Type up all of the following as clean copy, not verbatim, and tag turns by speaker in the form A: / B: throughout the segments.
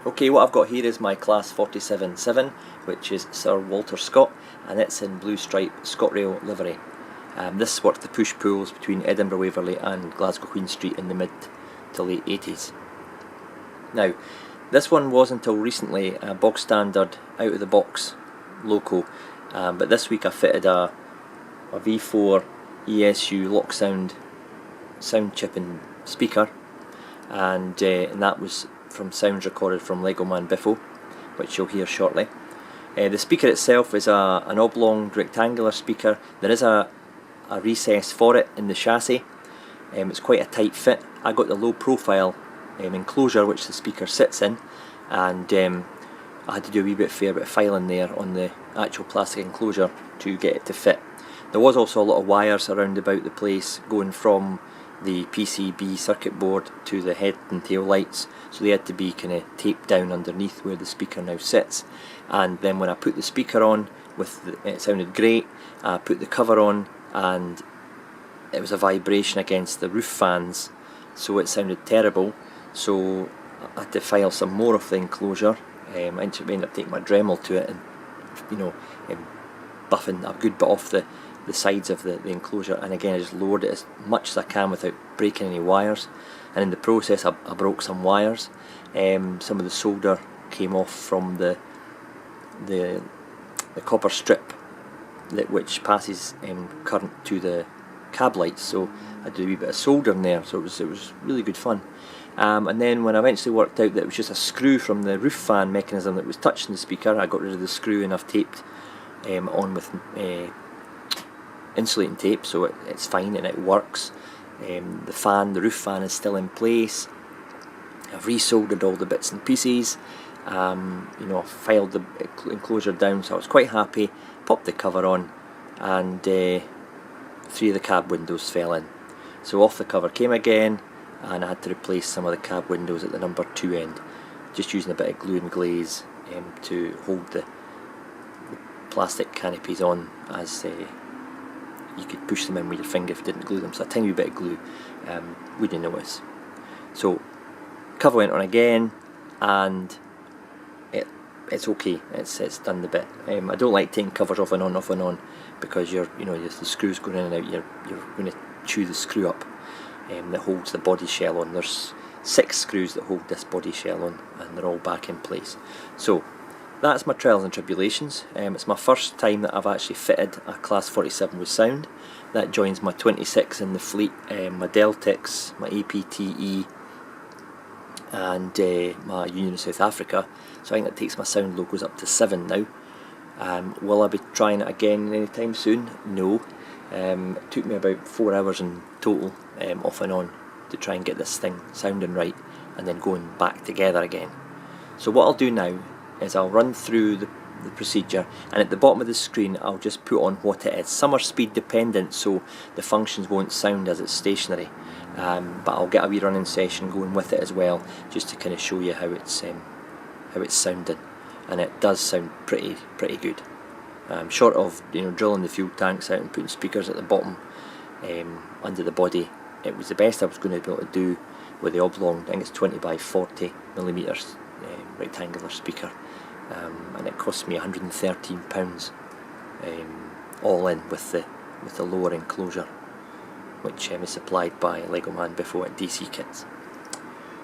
A: Okay, what I've got here is my Class 47-7, which is Sir Walter Scott, and it's in blue stripe ScotRail livery. This worked the push-pulls between Edinburgh Waverley and Glasgow Queen Street in the mid to late 80s. Now, this one was until recently a bog standard out of the box loco, but this week I fitted a V4 ESU lock sound chip and speaker, and that was from sounds recorded from Legomanbiffo, which you'll hear shortly. The speaker itself is an oblong rectangular speaker. There is a recess for it in the chassis. It's quite a tight fit. I got the low profile enclosure which the speaker sits in, and I had to do a fair bit of filing there on the actual plastic enclosure to get it to fit. There was also a lot of wires around about the place going from the PCB circuit board to the head and tail lights, so they had to be kind of taped down underneath where the speaker now sits. And then when I put the speaker on, it sounded great. I put the cover on and it was a vibration against the roof fans, so it sounded terrible. So I had to file some more of the enclosure. I ended up taking my Dremel to it and, buffing a good bit off the sides of the enclosure, and again I just lowered it as much as I can without breaking any wires, and in the process I broke some wires. Some of the solder came off from the copper strip which passes current to the cab lights, so I did a wee bit of soldering there, so it was really good fun. And then when I eventually worked out that it was just a screw from the roof fan mechanism that was touching the speaker, I got rid of the screw and I've taped on with insulating tape, so it's fine and it works. The roof fan is still in place. I've resoldered all the bits and pieces. I filed the enclosure down, so I was quite happy. Popped the cover on, and 3 of the cab windows fell in. So off the cover came again, and I had to replace some of the cab windows at the number 2 end, just using a bit of glue and glaze to hold the plastic canopies on, as you could push them in with your finger if you didn't glue them, so a tiny bit of glue wouldn't notice. So cover went on again, and it's okay. It's done the bit. I don't like taking covers off and on, because the screws going in and out. You're going to chew the screw up that holds the body shell on. There's 6 screws that hold this body shell on, and they're all back in place. So that's my trials and tribulations. It's my first time that I've actually fitted a Class 47 with sound. That joins my 26 in the fleet, my Deltix, my APTE, and my Union of South Africa. So I think that takes my sound locos up to 7 now. Will I be trying it again anytime soon? No. It took me about 4 hours in total, off and on, to try and get this thing sounding right, and then going back together again. So what I'll do now is I'll run through the procedure, and at the bottom of the screen I'll just put on what it is. Some are speed dependent, so the functions won't sound as it's stationary, but I'll get a wee running session going with it as well, just to kind of show you how it's sounding, and it does sound pretty good. Short of drilling the fuel tanks out and putting speakers at the bottom under the body, it was the best I was going to be able to do with the oblong, I think it's 20 by 40 millimeters rectangular speaker, and it cost me £113 all in with the lower enclosure, which is supplied by Legomanbiffo at DC Kits.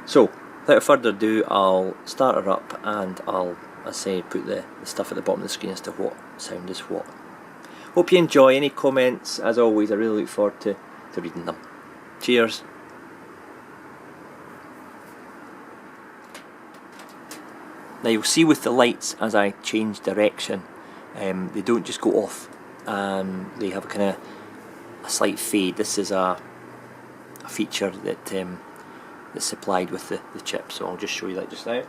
A: So without further ado, I'll start her up, and I'll, as I say, put the stuff at the bottom of the screen as to what sound is what. Hope you enjoy. Any comments, as always, I really look forward to reading them. Cheers. Now you'll see with the lights, as I change direction, they don't just go off, they have a kind of a slight fade. This is a feature that's supplied with the chip, so I'll just show you that just now.